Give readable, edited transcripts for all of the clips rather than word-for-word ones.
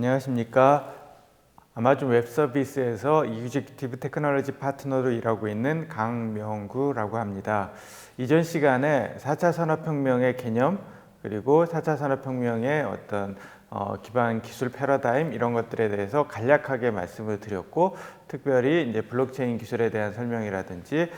안녕하십니까. 아마존 웹서비스에서 이규직티브 테크놀로지 파트너로 일하고 있는 강명구라고 합니다. 이전 시간에 4차 산업혁명의 개념 그리고 4차 산업혁명의 어떤 기반 기술 패러다임 이런 것들에 대해서 간략하게 말씀을 드렸고, 특별히 이제 블록체인 기술에 대한 설명이라든지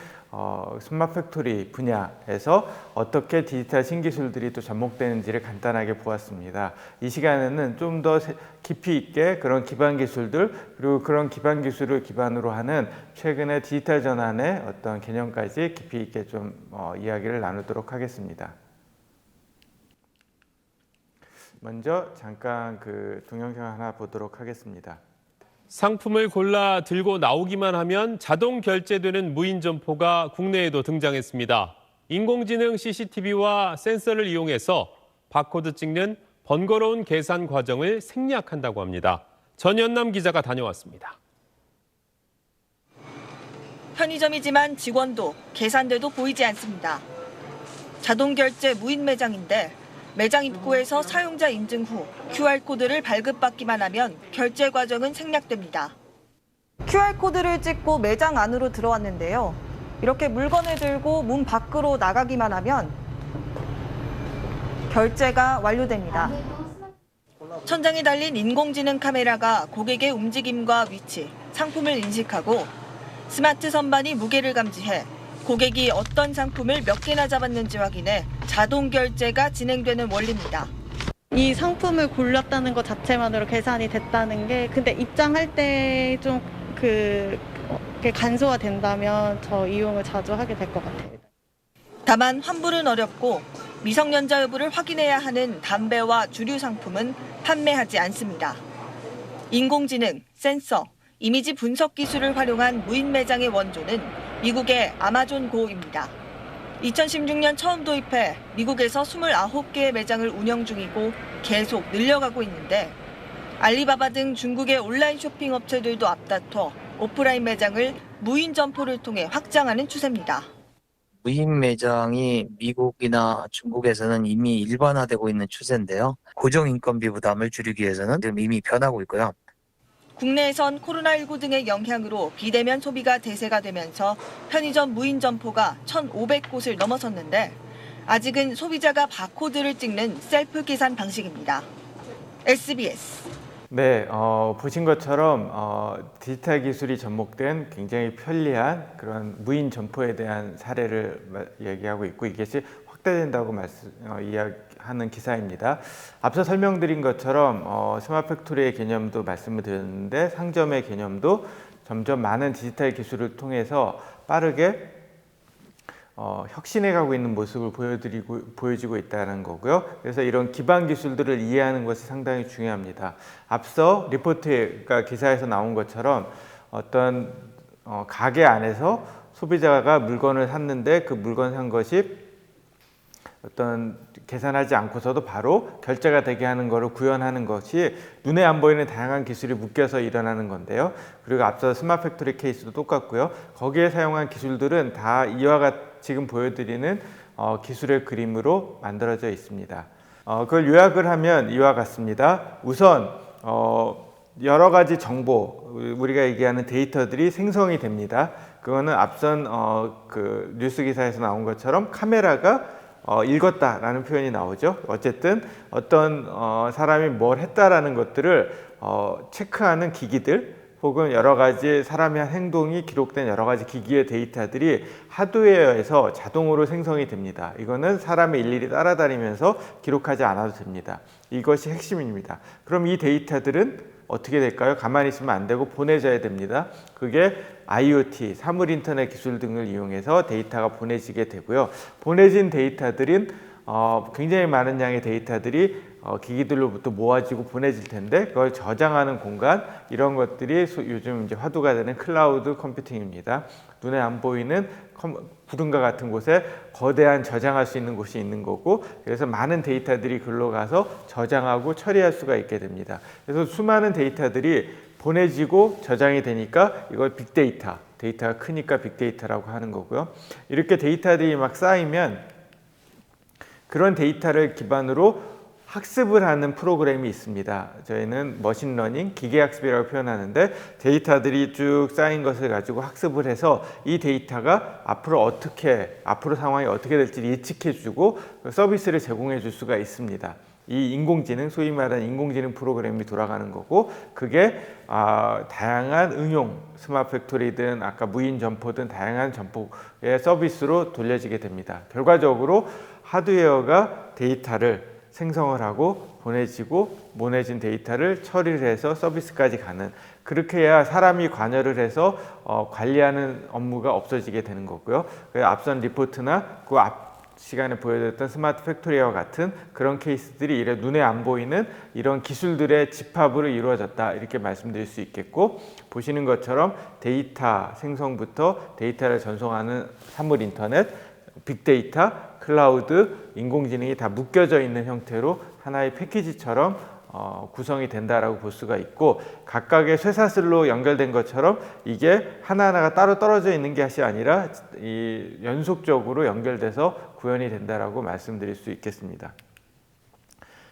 스마트 팩토리 분야에서 어떻게 디지털 신기술들이 또 접목되는지를 간단하게 보았습니다. 이 시간에는 좀 더 깊이 있게 그런 기반 기술들 그리고 그런 기반 기술을 기반으로 하는 최근의 디지털 전환의 어떤 개념까지 깊이 있게 좀 이야기를 나누도록 하겠습니다. 먼저 잠깐 그 동영상 하나 보도록 하겠습니다. 상품을 골라 들고 나오기만 하면 자동 결제되는 무인 점포가 국내에도 등장했습니다. 인공지능 CCTV와 센서를 이용해서 바코드 찍는 번거로운 계산 과정을 생략한다고 합니다. 전연남 기자가 다녀왔습니다. 편의점이지만 직원도 계산대도 보이지 않습니다. 자동 결제 무인 매장인데 매장 입구에서 사용자 인증 후 QR코드를 발급받기만 하면 결제 과정은 생략됩니다. QR코드를 찍고 매장 안으로 들어왔는데요. 이렇게 물건을 들고 문 밖으로 나가기만 하면 결제가 완료됩니다. 천장에 달린 인공지능 카메라가 고객의 움직임과 위치, 상품을 인식하고 스마트 선반이 무게를 감지해 고객이 어떤 상품을 몇 개나 잡았는지 확인해 자동 결제가 진행되는 원리입니다. 이 상품을 골랐다는 것 자체만으로 계산이 됐다는 게, 근데 입장할 때 좀 간소화 된다면 저 이용을 자주 하게 될 것 같아요. 다만 환불은 어렵고 미성년자 여부를 확인해야 하는 담배와 주류 상품은 판매하지 않습니다. 인공지능, 센서, 이미지 분석 기술을 활용한 무인 매장의 원조는 미국의 아마존 고입니다. 2016년 처음 도입해 미국에서 29개의 매장을 운영 중이고 계속 늘려가고 있는데, 알리바바 등 중국의 온라인 쇼핑 업체들도 앞다퉈 오프라인 매장을 무인 점포를 통해 확장하는 추세입니다. 무인 매장이 미국이나 중국에서는 이미 일반화되고 있는 추세인데요. 고정인건비 부담을 줄이기 위해서는 지금 이미 변하고 있고요. 국내에선 코로나19 등의 영향으로 비대면 소비가 대세가 되면서 편의점 무인 점포가 1,500곳을 넘어섰는데, 아직은 소비자가 바코드를 찍는 셀프 계산 방식입니다. SBS. 네, 보신 것처럼 디지털 기술이 접목된 굉장히 편리한 그런 무인 점포에 대한 사례를 얘기하고 있고, 이것이 확대된다고 이야기하는 기사입니다. 앞서 설명드린 것처럼 스마트 팩토리의 개념도 말씀을 드렸는데, 상점의 개념도 점점 많은 디지털 기술을 통해서 빠르게 혁신해가고 있는 모습을 보여주고 있다는 거고요. 그래서 이런 기반 기술들을 이해하는 것이 상당히 중요합니다. 앞서 리포트가 기사에서 나온 것처럼 어떤 가게 안에서 소비자가 물건을 샀는데 그 물건 산 것이 어떤 계산하지 않고서도 바로 결제가 되게 하는 것을 구현하는 것이 눈에 안 보이는 다양한 기술이 묶여서 일어나는 건데요. 그리고 앞서 스마트 팩토리 케이스도 똑같고요. 거기에 사용한 기술들은 다 이와 같이 지금 보여드리는 기술의 그림으로 만들어져 있습니다. 그걸 요약을 하면 이와 같습니다. 우선 여러 가지 정보, 우리가 얘기하는 데이터들이 생성이 됩니다. 그거는 앞선 그 뉴스 기사에서 나온 것처럼 카메라가 읽었다라는 표현이 나오죠. 어쨌든 어떤 사람이 뭘 했다라는 것들을 체크하는 기기들, 혹은 여러 가지 사람의 행동이 기록된 여러 가지 기기의 데이터들이 하드웨어에서 자동으로 생성이 됩니다. 이거는 사람이 일일이 따라다니면서 기록하지 않아도 됩니다. 이것이 핵심입니다. 그럼 이 데이터들은 어떻게 될까요? 가만히 있으면 안 되고 보내져야 됩니다. 그게 IoT, 사물 인터넷 기술 등을 이용해서 데이터가 보내지게 되고요. 보내진 데이터들은 굉장히 많은 양의 데이터들이 기기들로부터 모아지고 보내질 텐데, 그걸 저장하는 공간, 이런 것들이 요즘 이제 화두가 되는 클라우드 컴퓨팅입니다. 눈에 안 보이는 구름과 같은 곳에 거대한 저장할 수 있는 곳이 있는 거고, 그래서 많은 데이터들이 글로 가서 저장하고 처리할 수가 있게 됩니다. 그래서 수많은 데이터들이 보내지고 저장이 되니까 이걸 빅데이터, 데이터가 크니까 빅데이터라고 하는 거고요. 이렇게 데이터들이 막 쌓이면 그런 데이터를 기반으로 학습을 하는 프로그램이 있습니다. 저희는 머신러닝, 기계학습이라고 표현하는데 데이터들이 쭉 쌓인 것을 가지고 학습을 해서 이 데이터가 앞으로 상황이 어떻게 될지 예측해주고 서비스를 제공해 줄 수가 있습니다. 이 인공지능, 소위 말하는 인공지능 프로그램이 돌아가는 거고, 그게 다양한 응용, 스마트 팩토리든 아까 무인 점포든 다양한 점포의 서비스로 돌려지게 됩니다. 결과적으로 하드웨어가 데이터를 생성을 하고 보내진 데이터를 처리를 해서 서비스까지 가는, 그렇게 해야 사람이 관여를 해서 관리하는 업무가 없어지게 되는 거고요. 앞선 리포트나 그 앞 시간에 보여드렸던 스마트 팩토리와 같은 그런 케이스들이 이래 눈에 안 보이는 이런 기술들의 집합으로 이루어졌다, 이렇게 말씀드릴 수 있겠고, 보시는 것처럼 데이터 생성부터 데이터를 전송하는 산물 인터넷, 빅데이터, 클라우드, 인공지능이 다 묶여져 있는 형태로 하나의 패키지처럼 구성이 된다라고 볼 수가 있고, 각각의 쇠사슬로 연결된 것처럼 이게 하나하나가 따로 떨어져 있는 것이 아니라 이 연속적으로 연결돼서 구현이 된다라고 말씀드릴 수 있겠습니다.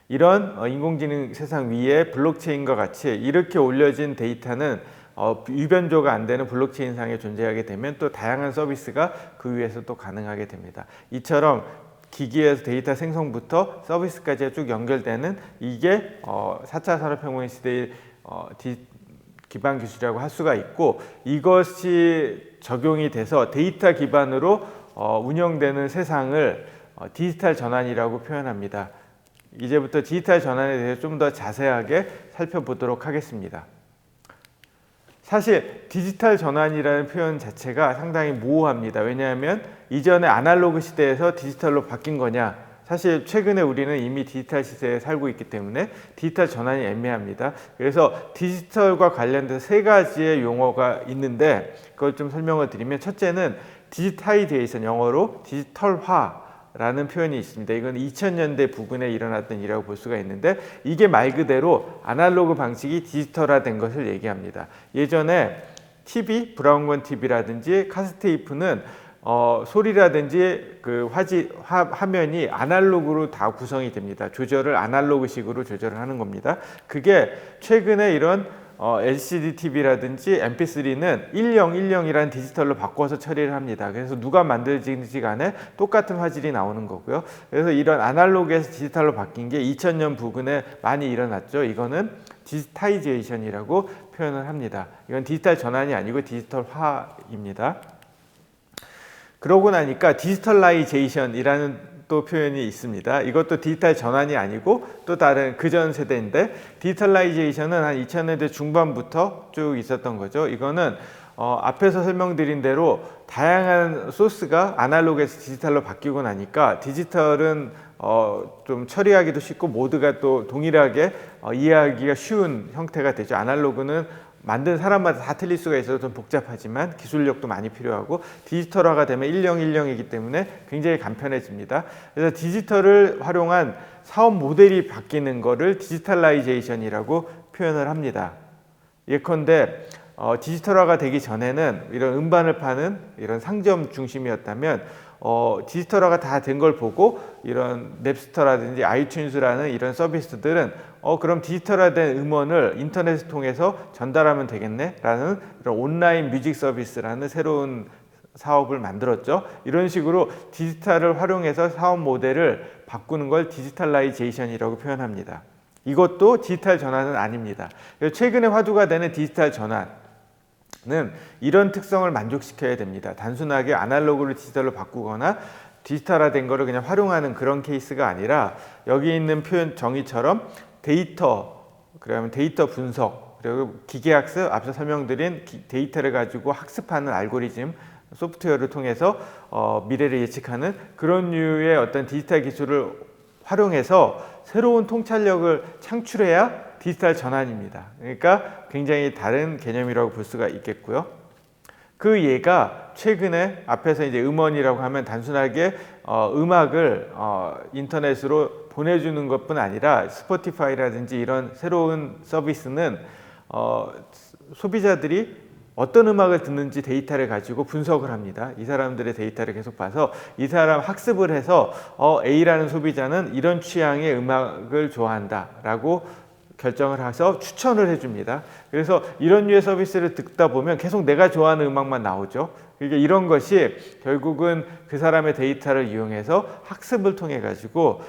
이런 인공지능 세상 위에 블록체인과 같이 이렇게 올려진 데이터는 유변조가 안 되는 블록체인상에 존재하게 되면 또 다양한 서비스가 그 위에서 또 가능하게 됩니다. 이처럼 기기에서 데이터 생성부터 서비스까지 쭉 연결되는 이게 4차 산업혁명 시대의 기반 기술이라고 할 수가 있고, 이것이 적용이 돼서 데이터 기반으로 운영되는 세상을 디지털 전환이라고 표현합니다. 이제부터 디지털 전환에 대해서 좀 더 자세하게 살펴보도록 하겠습니다. 사실 디지털 전환이라는 표현 자체가 상당히 모호합니다. 왜냐하면 이전에 아날로그 시대에서 디지털로 바뀐 거냐, 사실 최근에 우리는 이미 디지털 시대에 살고 있기 때문에 디지털 전환이 애매합니다. 그래서 디지털과 관련돼서 세 가지의 용어가 있는데 그걸 좀 설명을 드리면, 첫째는 디지타이제이션, 영어로 디지털화 라는 표현이 있습니다. 이건 2000년대 부근에 일어났던 일이라고 볼 수가 있는데, 이게 말 그대로 아날로그 방식이 디지털화된 것을 얘기합니다. 예전에 TV, 브라운관 TV라든지 카세테이프는 소리라든지 그 화면이 아날로그로 다 구성이 됩니다. 조절을 아날로그식으로 조절을 하는 겁니다. 그게 최근에 이런 LCD TV라든지 MP3는 1010이라는 디지털로 바꿔서 처리를 합니다. 그래서 누가 만들든지 간에 똑같은 화질이 나오는 거고요. 그래서 이런 아날로그에서 디지털로 바뀐 게 2000년 부근에 많이 일어났죠. 이거는 디지타이제이션이라고 표현을 합니다. 이건 디지털 전환이 아니고 디지털화입니다. 그러고 나니까 디지털라이제이션이라는 또 표현이 있습니다. 이것도 디지털 전환이 아니고 또 다른 그전 세대인데, 디지털라이제이션은 한 2000년대 중반부터 쭉 있었던 거죠. 이거는 앞에서 설명드린 대로 다양한 소스가 아날로그에서 디지털로 바뀌고 나니까 디지털은 좀 처리하기도 쉽고 모두가 또 동일하게 이해하기가 쉬운 형태가 되죠. 아날로그는 만든 사람마다 다 틀릴 수가 있어서 좀 복잡하지만 기술력도 많이 필요하고, 디지털화가 되면 1010이기 때문에 굉장히 간편해집니다. 그래서 디지털을 활용한 사업 모델이 바뀌는 거를 디지털라이제이션이라고 표현을 합니다. 예컨대 디지털화가 되기 전에는 이런 음반을 파는 이런 상점 중심이었다면, 디지털화가 다 된 걸 보고 이런 넵스터라든지 아이튠즈라는 이런 서비스들은 그럼 디지털화된 음원을 인터넷을 통해서 전달하면 되겠네 라는 이런 온라인 뮤직 서비스라는 새로운 사업을 만들었죠. 이런 식으로 디지털을 활용해서 사업 모델을 바꾸는 걸 디지털라이제이션이라고 표현합니다. 이것도 디지털 전환은 아닙니다. 최근에 화두가 되는 디지털 전환은 이런 특성을 만족시켜야 됩니다. 단순하게 아날로그를 디지털로 바꾸거나 디지털화된 거를 그냥 활용하는 그런 케이스가 아니라, 여기 있는 표현 정의처럼 데이터, 그러면 데이터 분석, 그리고 기계학습, 앞서 설명드린 데이터를 가지고 학습하는 알고리즘, 소프트웨어를 통해서 미래를 예측하는 그런 류의 어떤 디지털 기술을 활용해서 새로운 통찰력을 창출해야 디지털 전환입니다. 그러니까 굉장히 다른 개념이라고 볼 수가 있겠고요. 그 예가 최근에 앞에서 이제 음원이라고 하면 단순하게 음악을 인터넷으로 보내주는 것뿐 아니라 스포티파이라든지 이런 새로운 서비스는 소비자들이 어떤 음악을 듣는지 데이터를 가지고 분석을 합니다. 이 사람들의 데이터를 계속 봐서 이 사람 학습을 해서 A라는 소비자는 이런 취향의 음악을 좋아한다라고 결정을 해서 추천을 해줍니다. 그래서 이런 류의 서비스를 듣다 보면 계속 내가 좋아하는 음악만 나오죠. 그러니까 이런 것이 결국은 그 사람의 데이터를 이용해서 학습을 통해 가지고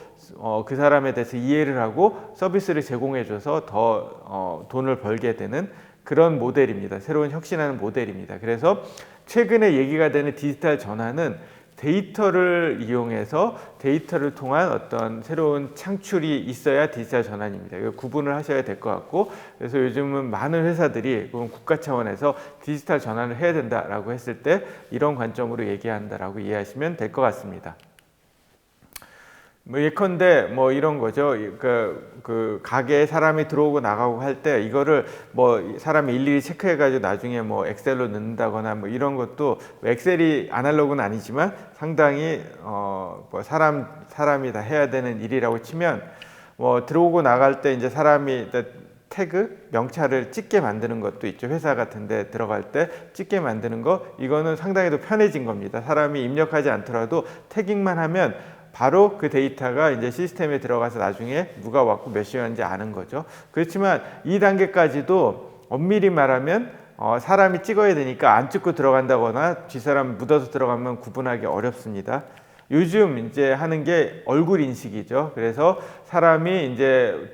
그 사람에 대해서 이해를 하고 서비스를 제공해줘서 더 돈을 벌게 되는 그런 모델입니다. 새로운 혁신하는 모델입니다. 그래서 최근에 얘기가 되는 디지털 전환은 데이터를 이용해서 데이터를 통한 어떤 새로운 창출이 있어야 디지털 전환입니다. 이거 구분을 하셔야 될 것 같고, 그래서 요즘은 많은 회사들이 국가 차원에서 디지털 전환을 해야 된다라고 했을 때 이런 관점으로 얘기한다라고 이해하시면 될 것 같습니다. 예컨대 이런 거죠. 그 가게에 사람이 들어오고 나가고 할 때 이거를 사람이 일일이 체크해가지고 나중에 엑셀로 넣는다거나 이런 것도 엑셀이 아날로그는 아니지만 상당히 사람이 다 해야 되는 일이라고 치면 들어오고 나갈 때 이제 사람이 태그 명찰을 찍게 만드는 것도 있죠. 회사 같은데 들어갈 때 찍게 만드는 거, 이거는 상당히 더 편해진 겁니다. 사람이 입력하지 않더라도 태깅만 하면 바로 그 데이터가 이제 시스템에 들어가서 나중에 누가 왔고 몇 시간인지 아는 거죠. 그렇지만 이 단계까지도 엄밀히 말하면 사람이 찍어야 되니까 안 찍고 들어간다거나 뒷사람 묻어서 들어가면 구분하기 어렵습니다. 요즘 이제 하는 게 얼굴 인식이죠. 그래서 사람이 이제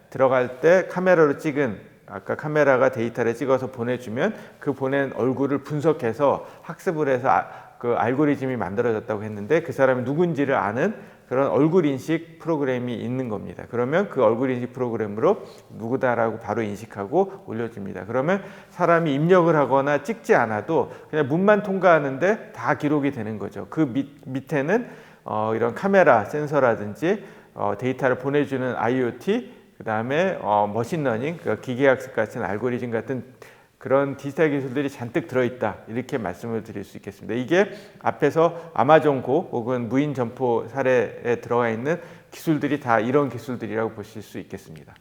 들어갈 때 카메라로 찍은, 아까 카메라가 데이터를 찍어서 보내주면 그 보낸 얼굴을 분석해서 학습을 해서 그 알고리즘이 만들어졌다고 했는데 그 사람이 누군지를 아는 그런 얼굴 인식 프로그램이 있는 겁니다. 그러면 그 얼굴 인식 프로그램으로 누구다라고 바로 인식하고 올려줍니다. 그러면 사람이 입력을 하거나 찍지 않아도 그냥 문만 통과하는데 다 기록이 되는 거죠. 그 밑에는 이런 카메라 센서라든지 데이터를 보내주는 IoT, 그 다음에 머신러닝, 그러니까 기계학습 같은 알고리즘 같은 그런 디지털 기술들이 잔뜩 들어있다, 이렇게 말씀을 드릴 수 있겠습니다. 이게 앞에서 아마존고 혹은 무인 점포 사례에 들어가 있는 기술들이 다 이런 기술들이라고 보실 수 있겠습니다.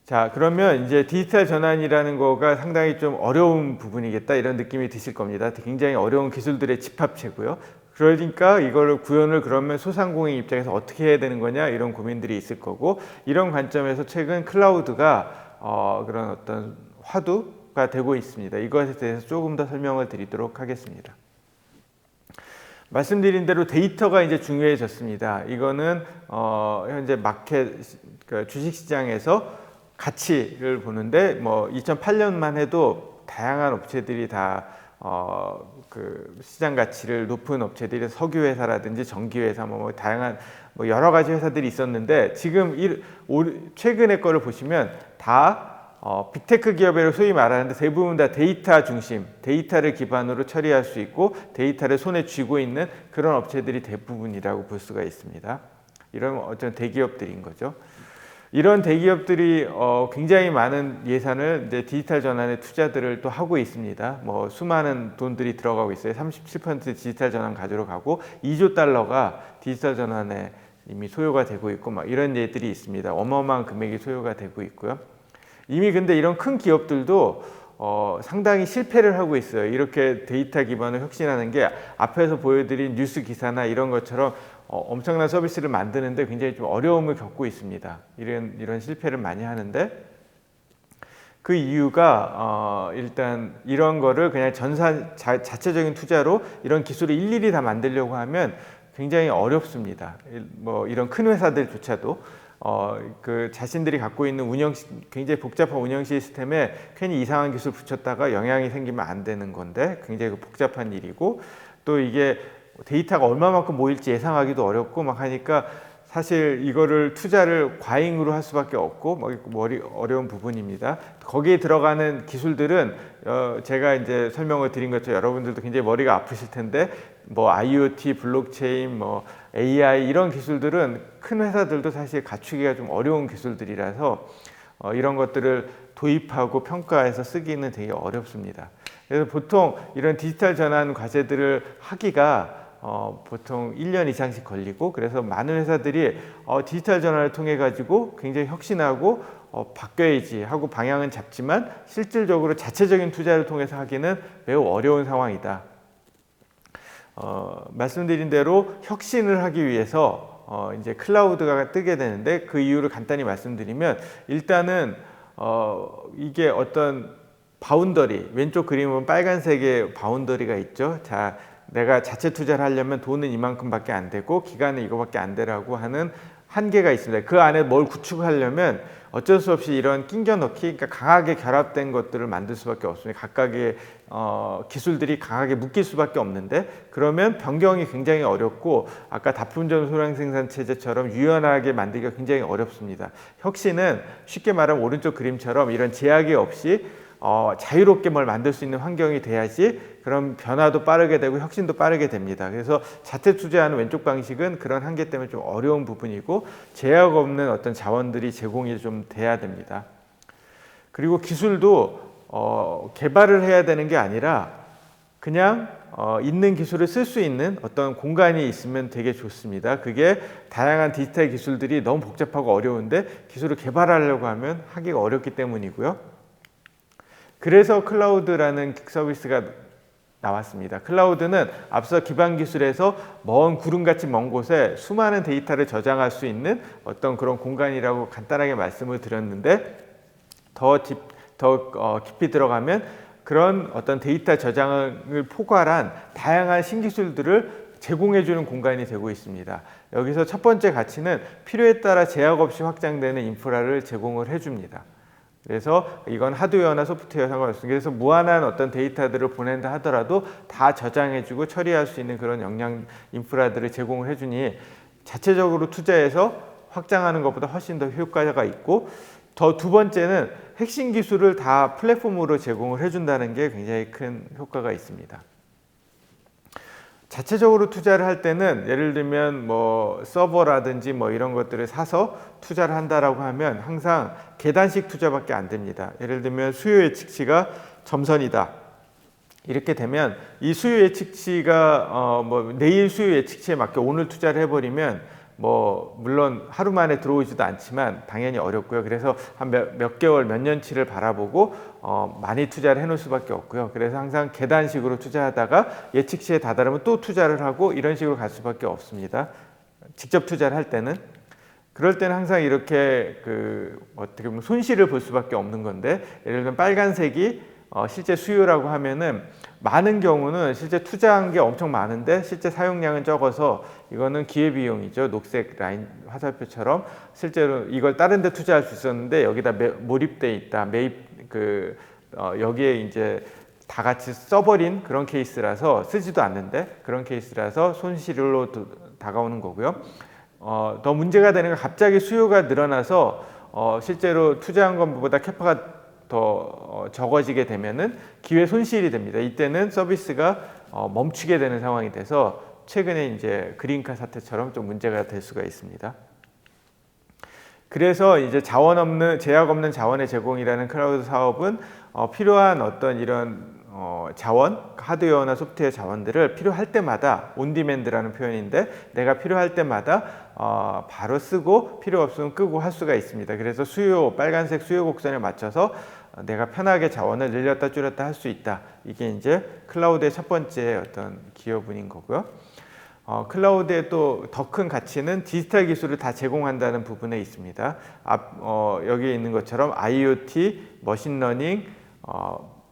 자, 그러면 이제 디지털 전환이라는 거가 상당히 좀 어려운 부분이겠다, 이런 느낌이 드실 겁니다. 굉장히 어려운 기술들의 집합체고요. 그러니까 이거를 구현을 그러면 소상공인 입장에서 어떻게 해야 되는 거냐, 이런 고민들이 있을 거고, 이런 관점에서 최근 클라우드가 그런 어떤 화두가 되고 있습니다. 이것에 대해서 조금 더 설명을 드리도록 하겠습니다. 말씀드린 대로 데이터가 이제 중요해졌습니다. 이거는 현재 마켓, 주식시장에서 가치를 보는데 2008년만 해도 다양한 업체들이 다 그 시장 가치를 높은 업체들이 석유회사라든지 전기회사 다양한 여러 가지 회사들이 있었는데, 지금 최근의 거를 보시면 다 빅테크 기업이라고 소위 말하는데 대부분 다 데이터 중심, 데이터를 기반으로 처리할 수 있고 데이터를 손에 쥐고 있는 그런 업체들이 대부분이라고 볼 수가 있습니다. 이런 어떤 대기업들인 거죠. 이런 대기업들이 굉장히 많은 예산을 이제 디지털 전환에 투자들을 또 하고 있습니다. 수많은 돈들이 들어가고 있어요. 37% 디지털 전환 가지러 가고 2조 달러가 디지털 전환에 이미 소요가 되고 있고 이런 예들이 있습니다. 어마어마한 금액이 소요가 되고 있고요. 이미 근데 이런 큰 기업들도 상당히 실패를 하고 있어요. 이렇게 데이터 기반으로 혁신하는 게 앞에서 보여드린 뉴스 기사나 이런 것처럼 엄청난 서비스를 만드는데 굉장히 좀 어려움을 겪고 있습니다. 이런 실패를 많이 하는데, 그 이유가 일단 이런 거를 그냥 자체적인 투자로 이런 기술을 일일이 다 만들려고 하면 굉장히 어렵습니다. 이런 큰 회사들조차도 그 자신들이 갖고 있는 굉장히 복잡한 운영 시스템에 괜히 이상한 기술 붙였다가 영향이 생기면 안 되는 건데 굉장히 복잡한 일이고, 또 이게 데이터가 얼마만큼 모일지 예상하기도 어렵고 하니까 사실 이거를 투자를 과잉으로 할 수밖에 없고 어려운 부분입니다. 거기에 들어가는 기술들은 제가 이제 설명을 드린 것처럼 여러분들도 굉장히 머리가 아프실 텐데 IoT, 블록체인, AI 이런 기술들은 큰 회사들도 사실 갖추기가 좀 어려운 기술들이라서 이런 것들을 도입하고 평가해서 쓰기는 되게 어렵습니다. 그래서 보통 이런 디지털 전환 과제들을 하기가 보통 1년 이상씩 걸리고, 그래서 많은 회사들이 디지털 전환을 통해 가지고 굉장히 혁신하고 바뀌어야지 하고 방향은 잡지만 실질적으로 자체적인 투자를 통해서 하기는 매우 어려운 상황이다. 말씀드린 대로 혁신을 하기 위해서 이제 클라우드가 뜨게 되는데, 그 이유를 간단히 말씀드리면, 일단은 이게 어떤 바운더리, 왼쪽 그림은 빨간색의 바운더리가 있죠. 자, 내가 자체 투자를 하려면 돈은 이만큼밖에 안 되고 기간은 이거밖에 안 되라고 하는 한계가 있습니다. 그 안에 뭘 구축하려면 어쩔 수 없이 이런 낑겨 넣기, 그러니까 강하게 결합된 것들을 만들 수밖에 없습니다. 각각의 기술들이 강하게 묶일 수밖에 없는데, 그러면 변경이 굉장히 어렵고 아까 다품종 소량 생산 체제처럼 유연하게 만들기가 굉장히 어렵습니다. 혁신은 쉽게 말하면 오른쪽 그림처럼 이런 제약이 없이 자유롭게 뭘 만들 수 있는 환경이 돼야지 그럼 변화도 빠르게 되고 혁신도 빠르게 됩니다. 그래서 자체 투자하는 왼쪽 방식은 그런 한계 때문에 좀 어려운 부분이고, 제약 없는 어떤 자원들이 제공이 좀 돼야 됩니다. 그리고 기술도 개발을 해야 되는 게 아니라 그냥 있는 기술을 쓸 수 있는 어떤 공간이 있으면 되게 좋습니다. 그게 다양한 디지털 기술들이 너무 복잡하고 어려운데 기술을 개발하려고 하면 하기가 어렵기 때문이고요. 그래서 클라우드라는 서비스가 나왔습니다. 클라우드는 앞서 기반 기술에서 먼 구름같이 먼 곳에 수많은 데이터를 저장할 수 있는 어떤 그런 공간이라고 간단하게 말씀을 드렸는데, 더 깊이 들어가면 그런 어떤 데이터 저장을 포괄한 다양한 신기술들을 제공해주는 공간이 되고 있습니다. 여기서 첫 번째 가치는 필요에 따라 제약 없이 확장되는 인프라를 제공을 해줍니다. 그래서 이건 하드웨어나 소프트웨어 상관없습니다. 그래서 무한한 어떤 데이터들을 보낸다 하더라도 다 저장해주고 처리할 수 있는 그런 역량 인프라들을 제공을 해주니 자체적으로 투자해서 확장하는 것보다 훨씬 더 효과가 있고, 더 두 번째는 핵심 기술을 다 플랫폼으로 제공을 해준다는 게 굉장히 큰 효과가 있습니다. 자체적으로 투자를 할 때는 예를 들면 뭐 서버라든지 뭐 이런 것들을 사서 투자를 한다라고 하면 항상 계단식 투자밖에 안 됩니다. 예를 들면 수요 예측치가 점선이다. 이렇게 되면 이 수요 예측치가 뭐 내일 수요 예측치에 맞게 오늘 투자를 해버리면 뭐 물론 하루 만에 들어오지도 않지만 당연히 어렵고요. 그래서 한 몇 개월, 몇 년치를 바라보고 많이 투자를 해놓을 수밖에 없고요. 그래서 항상 계단식으로 투자하다가 예측치에 다다르면 또 투자를 하고 이런 식으로 갈 수밖에 없습니다. 직접 투자를 할 때는. 그럴 때는 항상 이렇게 어떻게 보면 손실을 볼 수밖에 없는 건데, 예를 들면 빨간색이 실제 수요라고 하면은 많은 경우는 실제 투자한 게 엄청 많은데 실제 사용량은 적어서 이거는 기회비용이죠. 녹색 라인 화살표처럼 실제로 이걸 다른 데 투자할 수 있었는데 여기다 몰입돼 있다. 여기에 이제 다 같이 써버린 그런 케이스라서, 쓰지도 않는데 그런 케이스라서 손실로 다가오는 거고요. 더 문제가 되는 건 갑자기 수요가 늘어나서 실제로 투자한 것보다 캐파가 더 적어지게 되면은 기회 손실이 됩니다. 이때는 서비스가 멈추게 되는 상황이 돼서 최근에 이제 그린카 사태처럼 좀 문제가 될 수가 있습니다. 그래서 이제 제약 없는 자원의 제공이라는 클라우드 사업은 필요한 어떤 이런 자원, 하드웨어나 소프트웨어 자원들을 필요할 때마다 온디맨드라는 표현인데, 내가 필요할 때마다 바로 쓰고 필요 없으면 끄고 할 수가 있습니다. 그래서 빨간색 수요 곡선에 맞춰서 내가 편하게 자원을 늘렸다 줄였다 할 수 있다. 이게 이제 클라우드의 첫 번째 어떤 기여분인 거고요. 클라우드의 또 더 큰 가치는 디지털 기술을 다 제공한다는 부분에 있습니다. 여기에 있는 것처럼 IoT, 머신러닝,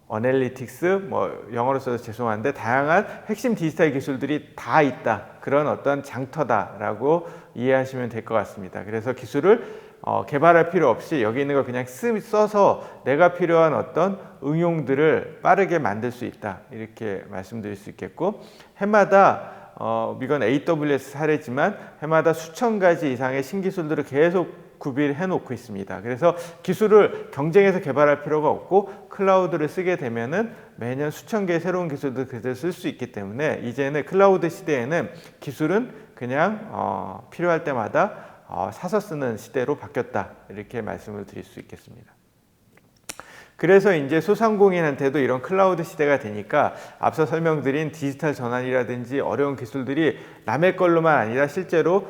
어널리틱스, 영어로 써서 죄송한데 다양한 핵심 디지털 기술들이 다 있다. 그런 어떤 장터다라고 이해하시면 될 것 같습니다. 그래서 기술을 개발할 필요 없이 여기 있는 걸 그냥 써서 내가 필요한 어떤 응용들을 빠르게 만들 수 있다. 이렇게 말씀드릴 수 있겠고, 해마다 이건 AWS 사례지만 해마다 수천 가지 이상의 신기술들을 계속 구비해 놓고 있습니다. 그래서 기술을 경쟁해서 개발할 필요가 없고 클라우드를 쓰게 되면은 매년 수천 개의 새로운 기술들을 그대로 쓸 수 있기 때문에 이제는 클라우드 시대에는 기술은 그냥 필요할 때마다 사서 쓰는 시대로 바뀌었다. 이렇게 말씀을 드릴 수 있겠습니다. 그래서 이제 소상공인한테도 이런 클라우드 시대가 되니까 앞서 설명드린 디지털 전환이라든지 어려운 기술들이 남의 걸로만 아니라 실제로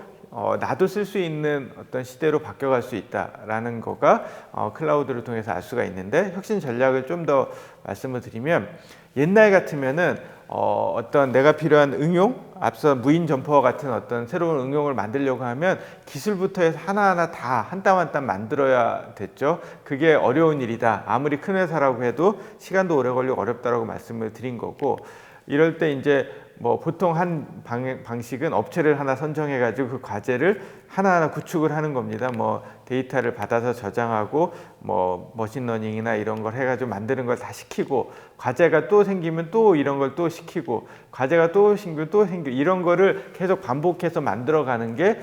나도 쓸 수 있는 어떤 시대로 바뀌어갈 수 있다라는 거가 클라우드를 통해서 알 수가 있는데, 혁신 전략을 좀 더 말씀을 드리면, 옛날 같으면은 어떤 내가 필요한 응용, 앞서 무인 점퍼 같은 어떤 새로운 응용을 만들려고 하면 기술부터 해서 하나하나 다 한 땀 한 땀 만들어야 됐죠. 그게 어려운 일이다. 아무리 큰 회사라고 해도 시간도 오래 걸리고 어렵다라고 말씀을 드린 거고, 이럴 때 이제 뭐 보통 한 방식은 업체를 하나 선정해 가지고 그 과제를 하나하나 구축을 하는 겁니다. 뭐 데이터를 받아서 저장하고 뭐 머신러닝이나 이런 걸 해가지고 만드는 걸 다 시키고, 과제가 또 생기면 또 이런 걸 또 시키고, 과제가 또 생기면 또 생기고, 이런 거를 계속 반복해서 만들어가는 게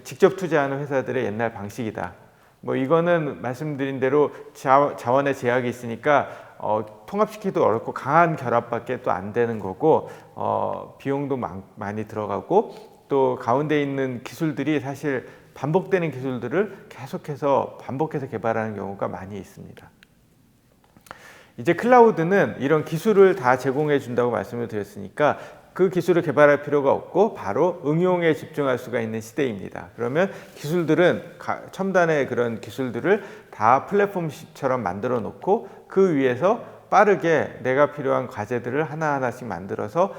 직접 투자하는 회사들의 옛날 방식이다. 뭐 이거는 말씀드린 대로 자원의 제약이 있으니까 통합시키기도 어렵고 강한 결합밖에 또 안 되는 거고, 비용도 많이 들어가고, 또 가운데 있는 기술들이 사실 반복되는 기술들을 계속해서 반복해서 개발하는 경우가 많이 있습니다. 이제 클라우드는 이런 기술을 다 제공해 준다고 말씀을 드렸으니까 그 기술을 개발할 필요가 없고 바로 응용에 집중할 수가 있는 시대입니다. 그러면 기술들은 첨단의 그런 기술들을 다 플랫폼처럼 만들어 놓고 그 위에서 빠르게 내가 필요한 과제들을 하나하나씩 만들어서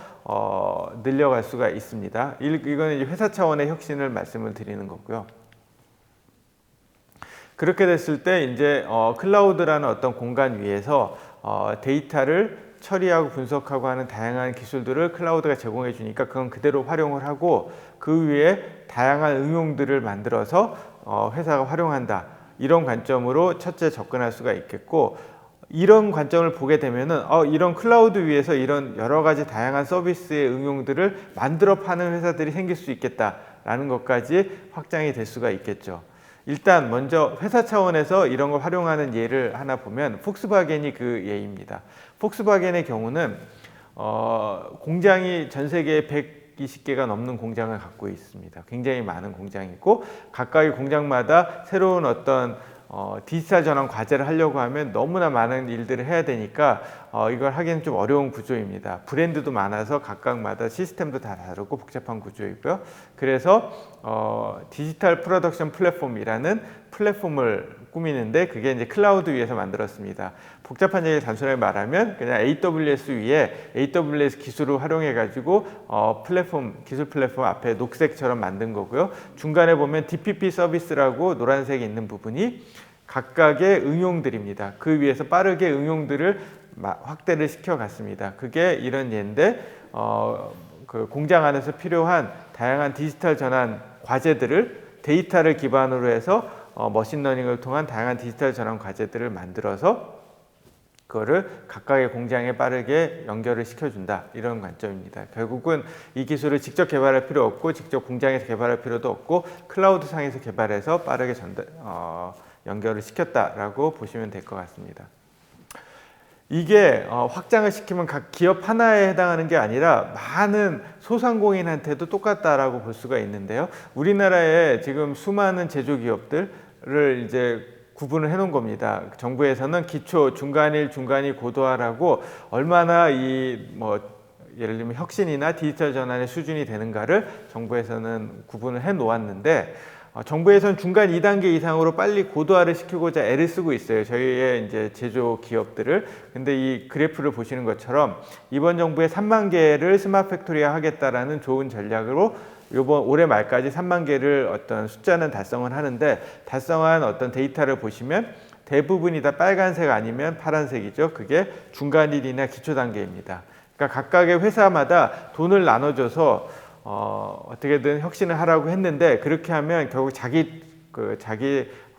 늘려갈 수가 있습니다. 이거는 이제 회사 차원의 혁신을 말씀을 드리는 거고요. 그렇게 됐을 때 이제 클라우드라는 어떤 공간 위에서 데이터를 처리하고 분석하고 하는 다양한 기술들을 클라우드가 제공해 주니까 그건 그대로 활용을 하고, 그 위에 다양한 응용들을 만들어서 회사가 활용한다. 이런 관점으로 첫째 접근할 수가 있겠고, 이런 관점을 보게 되면은 이런 클라우드 위에서 이런 여러 가지 다양한 서비스의 응용들을 만들어 파는 회사들이 생길 수 있겠다라는 것까지 확장이 될 수가 있겠죠. 일단 먼저 회사 차원에서 이런 걸 활용하는 예를 하나 보면 폭스바겐이 그 예입니다. 폭스바겐의 경우는 공장이 전 세계에 120개가 넘는 공장을 갖고 있습니다. 굉장히 많은 공장이고, 각각의 공장마다 새로운 어떤 디지털 전환 과제를 하려고 하면 너무나 많은 일들을 해야 되니까 이걸 하기는 좀 어려운 구조입니다. 브랜드도 많아서 각각마다 시스템도 다 다르고 복잡한 구조이고요. 그래서 디지털 프로덕션 플랫폼이라는 플랫폼을 꾸미는데, 그게 이제 클라우드 위에서 만들었습니다. 복잡한 얘기를 단순하게 말하면 그냥 AWS 위에 AWS 기술을 활용해 가지고 기술 플랫폼 앞에 녹색처럼 만든 거고요. 중간에 보면 DPP 서비스라고 노란색이 있는 부분이 각각의 응용들입니다. 그 위에서 빠르게 응용들을 확대를 시켜갔습니다. 그게 이런 예인데, 그 공장 안에서 필요한 다양한 디지털 전환 과제들을 데이터를 기반으로 해서 머신러닝을 통한 다양한 디지털 전환 과제들을 만들어서 그거를 각각의 공장에 빠르게 연결을 시켜준다, 이런 관점입니다. 결국은 이 기술을 직접 개발할 필요 없고 직접 공장에서 개발할 필요도 없고 클라우드 상에서 개발해서 빠르게 연결을 시켰다라고 보시면 될 것 같습니다. 이게 확장을 시키면 각 기업 하나에 해당하는 게 아니라 많은 소상공인한테도 똑같다라고 볼 수가 있는데요. 우리나라에 지금 수많은 제조기업들을 이제 구분을 해놓은 겁니다. 정부에서는 기초, 중간일, 중간이 고도화라고 얼마나 예를 들면 혁신이나 디지털 전환의 수준이 되는가를 정부에서는 구분을 해 놓았는데, 정부에서는 중간 2단계 이상으로 빨리 고도화를 시키고자 애를 쓰고 있어요. 저희의 이제 제조 기업들을. 근데 이 그래프를 보시는 것처럼 이번 정부의 3만 개를 스마트 팩토리화 하겠다라는 좋은 전략으로 올해 말까지 3만 개를 어떤 숫자는 달성을 하는데, 달성한 어떤 데이터를 보시면 대부분이 다 빨간색 아니면 파란색이죠. 그게 중간일이나 기초 단계입니다. 그러니까 각각의 회사마다 돈을 나눠줘서 어떻게든 혁신을 하라고 했는데, 그렇게 하면 결국 자기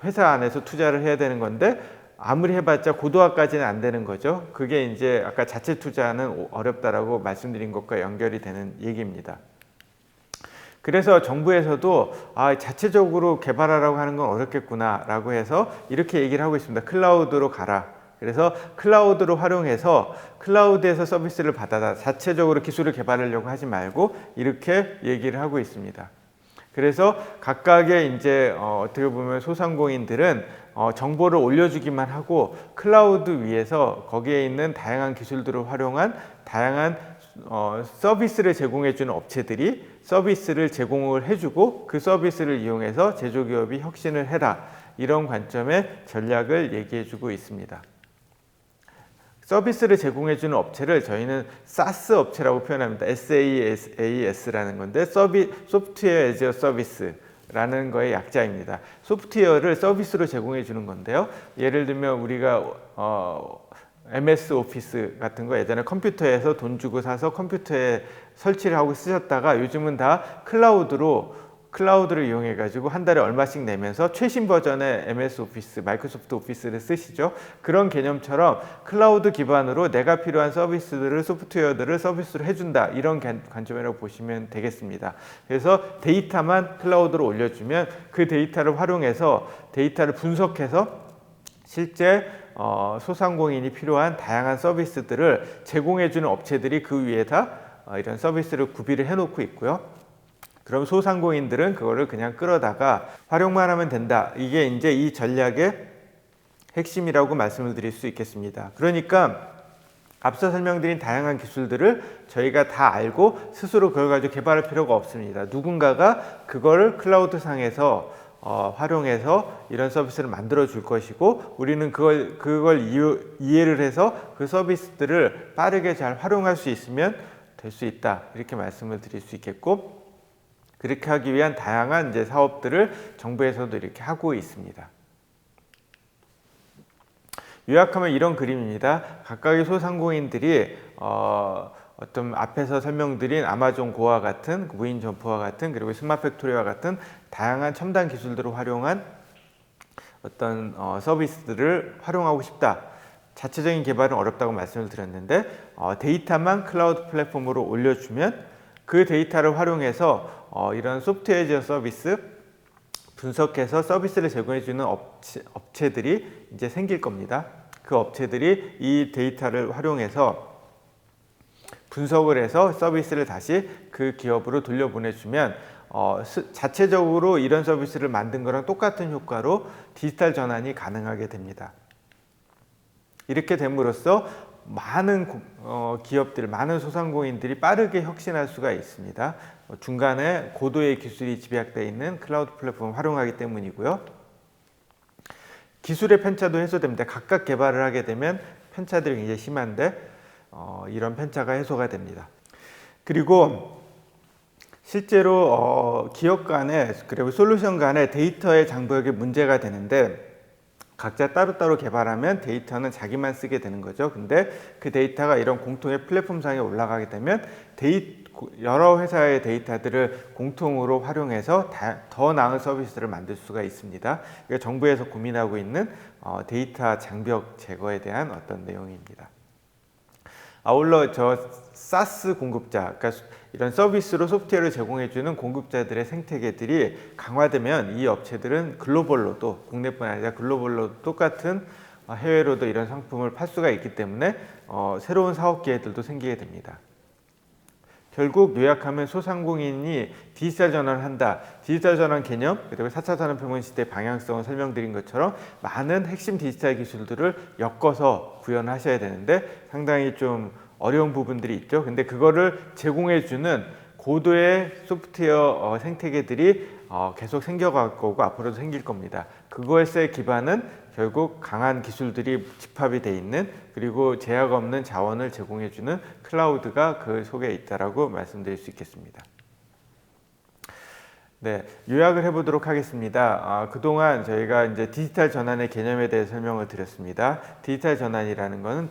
회사 안에서 투자를 해야 되는 건데 아무리 해봤자 고도화까지는 안 되는 거죠. 그게 이제 아까 자체 투자는 어렵다라고 말씀드린 것과 연결이 되는 얘기입니다. 그래서 정부에서도 자체적으로 개발하라고 하는 건 어렵겠구나라고 해서 이렇게 얘기를 하고 있습니다. 클라우드로 가라. 그래서 클라우드로 활용해서 클라우드에서 서비스를 받아라. 자체적으로 기술을 개발하려고 하지 말고 이렇게 얘기를 하고 있습니다. 그래서 각각의 이제 어떻게 보면 소상공인들은 정보를 올려주기만 하고 클라우드 위에서 거기에 있는 다양한 기술들을 활용한 다양한 서비스를 제공해주는 업체들이 서비스를 제공을 해주고 그 서비스를 이용해서 제조기업이 혁신을 해라, 이런 관점의 전략을 얘기해주고 있습니다. 서비스를 제공해주는 업체를 저희는 SaaS 업체라고 표현합니다. SaaS라는 건데 소프트웨어 애저 서비스라는 거의 약자입니다. 소프트웨어를 서비스로 제공해주는 건데요. 예를 들면 우리가 MS 오피스 같은 거 예전에 컴퓨터에서 돈 주고 사서 컴퓨터에 설치를 하고 쓰셨다가 요즘은 다 클라우드를 이용해 가지고 한 달에 얼마씩 내면서 최신 버전의 MS 오피스, 마이크로소프트 오피스를 쓰시죠. 그런 개념처럼 클라우드 기반으로 내가 필요한 서비스들을, 소프트웨어들을 서비스로 해준다, 이런 관점이라고 보시면 되겠습니다. 그래서 데이터만 클라우드로 올려주면 그 데이터를 활용해서 데이터를 분석해서 실제 소상공인이 필요한 다양한 서비스들을 제공해주는 업체들이 그 위에다 이런 서비스를 구비를 해놓고 있고요. 그럼 소상공인들은 그거를 그냥 끌어다가 활용만 하면 된다. 이게 이제 이 전략의 핵심이라고 말씀을 드릴 수 있겠습니다. 그러니까 앞서 설명드린 다양한 기술들을 저희가 다 알고 스스로 그걸 가지고 개발할 필요가 없습니다. 누군가가 그거를 클라우드 상에서 활용해서 이런 서비스를 만들어 줄 것이고 우리는 그걸 이해를 해서 그 서비스들을 빠르게 잘 활용할 수 있으면 될 수 있다, 이렇게 말씀을 드릴 수 있겠고, 그렇게 하기 위한 다양한 이제 사업들을 정부에서도 이렇게 하고 있습니다. 요약하면 이런 그림입니다. 각각의 소상공인들이 어떤 앞에서 설명드린 아마존 고와 같은 무인 점포와 같은 그리고 스마트 팩토리와 같은 다양한 첨단 기술들을 활용한 어떤 서비스들을 활용하고 싶다. 자체적인 개발은 어렵다고 말씀을 드렸는데 데이터만 클라우드 플랫폼으로 올려주면 그 데이터를 활용해서 이런 소프트웨어 서비스 분석해서 서비스를 제공해주는 업체들이 이제 생길 겁니다. 그 업체들이 이 데이터를 활용해서 분석을 해서 서비스를 다시 그 기업으로 돌려보내주면 자체적으로 이런 서비스를 만든 거랑 똑같은 효과로 디지털 전환이 가능하게 됩니다. 이렇게 됨으로써 많은 기업들, 많은 소상공인들이 빠르게 혁신할 수가 있습니다. 중간에 고도의 기술이 집약되어 있는 클라우드 플랫폼을 활용하기 때문이고요. 기술의 편차도 해소됩니다. 각각 개발을 하게 되면 편차들이 굉장히 심한데 이런 편차가 해소가 됩니다. 그리고 실제로 기업 간에 그리고 솔루션 간에 데이터의 장벽이 문제가 되는데 각자 따로따로 개발하면 데이터는 자기만 쓰게 되는 거죠. 근데 그 데이터가 이런 공통의 플랫폼상에 올라가게 되면 여러 회사의 데이터들을 공통으로 활용해서 더 나은 서비스를 만들 수가 있습니다. 이게 정부에서 고민하고 있는 데이터 장벽 제거에 대한 어떤 내용입니다. 아울러 SaaS 공급자, 그러니까 이런 서비스로 소프트웨어를 제공해주는 공급자들의 생태계들이 강화되면 이 업체들은 글로벌로도, 국내뿐 아니라 글로벌로도 똑같은 해외로도 이런 상품을 팔 수가 있기 때문에 새로운 사업 기회들도 생기게 됩니다. 결국 요약하면 소상공인이 디지털 전환을 한다. 디지털 전환 개념, 그리고 4차 산업혁명 시대의 방향성을 설명드린 것처럼 많은 핵심 디지털 기술들을 엮어서 구현하셔야 되는데 상당히 좀 어려운 부분들이 있죠. 근데 그거를 제공해주는 고도의 소프트웨어 생태계들이 계속 생겨갈 거고 앞으로도 생길 겁니다. 그것의 기반은 결국 강한 기술들이 집합이 돼 있는 그리고 제약 없는 자원을 제공해주는 클라우드가 그 속에 있다라고 말씀드릴 수 있겠습니다. 네, 요약을 해보도록 하겠습니다. 그동안 저희가 이제 디지털 전환의 개념에 대해 설명을 드렸습니다. 디지털 전환이라는 것은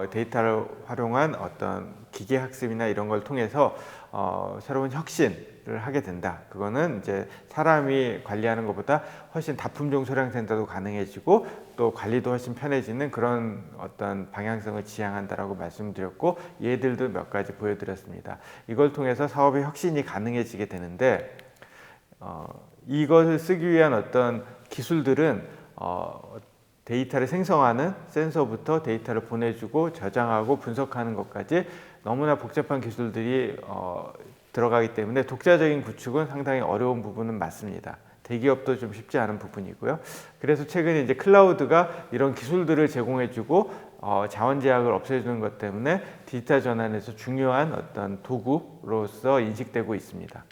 데이터를 활용한 어떤 기계 학습이나 이런 걸 통해서 새로운 혁신을 하게 된다. 그거는 이제 사람이 관리하는 것보다 훨씬 다품종 소량 생산도 가능해지고 또 관리도 훨씬 편해지는 그런 어떤 방향성을 지향한다라고 말씀드렸고 예들도 몇 가지 보여드렸습니다. 이걸 통해서 사업의 혁신이 가능해지게 되는데 이것을 쓰기 위한 어떤 기술들은 데이터를 생성하는 센서부터 데이터를 보내주고 저장하고 분석하는 것까지 너무나 복잡한 기술들이 들어가기 때문에 독자적인 구축은 상당히 어려운 부분은 맞습니다. 대기업도 좀 쉽지 않은 부분이고요. 그래서 최근에 이제 클라우드가 이런 기술들을 제공해주고 자원 제약을 없애주는 것 때문에 디지털 전환에서 중요한 어떤 도구로서 인식되고 있습니다.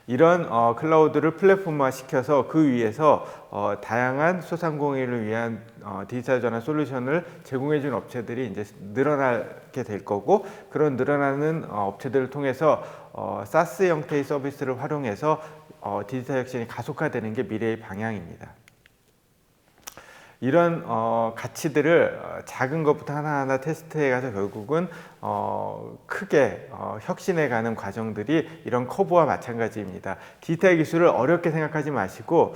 이런 클라우드를 플랫폼화 시켜서 그 위에서 다양한 소상공인을 위한 디지털 전환 솔루션을 제공해 준 업체들이 이제 늘어나게 될 거고, 그런 늘어나는 업체들을 통해서 사스 형태의 서비스를 활용해서 디지털 혁신이 가속화되는 게 미래의 방향입니다. 이런 가치들을 작은 것부터 하나하나 테스트해 가서 결국은 크게 혁신해 가는 과정들이 이런 커브와 마찬가지입니다. 디지털 기술을 어렵게 생각하지 마시고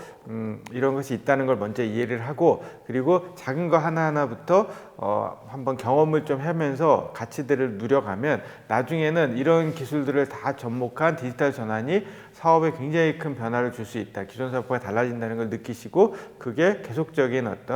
이런 것이 있다는 걸 먼저 이해를 하고, 그리고 작은 거 하나하나부터 한번 경험을 좀 하면서 가치들을 누려가면 나중에는 이런 기술들을 다 접목한 디지털 전환이 사업에 굉장히 큰 변화를 줄 수 있다. 기존 사업과 달라진다는 걸 느끼시고 그게 계속적인 어떤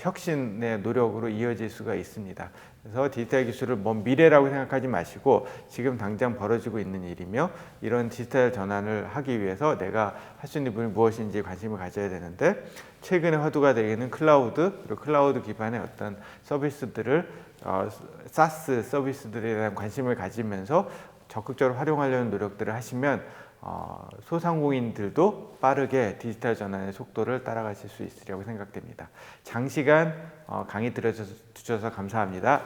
혁신의 노력으로 이어질 수가 있습니다. 그래서 디지털 기술을 먼 미래라고 생각하지 마시고 지금 당장 벌어지고 있는 일이며, 이런 디지털 전환을 하기 위해서 내가 할 수 있는 부분이 무엇인지 관심을 가져야 되는데, 최근에 화두가 되기는 클라우드, 그리고 클라우드 기반의 어떤 서비스들을 사스 서비스들에 대한 관심을 가지면서 적극적으로 활용하려는 노력들을 하시면 소상공인들도 빠르게 디지털 전환의 속도를 따라가실 수 있으리라고 생각됩니다. 장시간 강의 들어주셔서 감사합니다.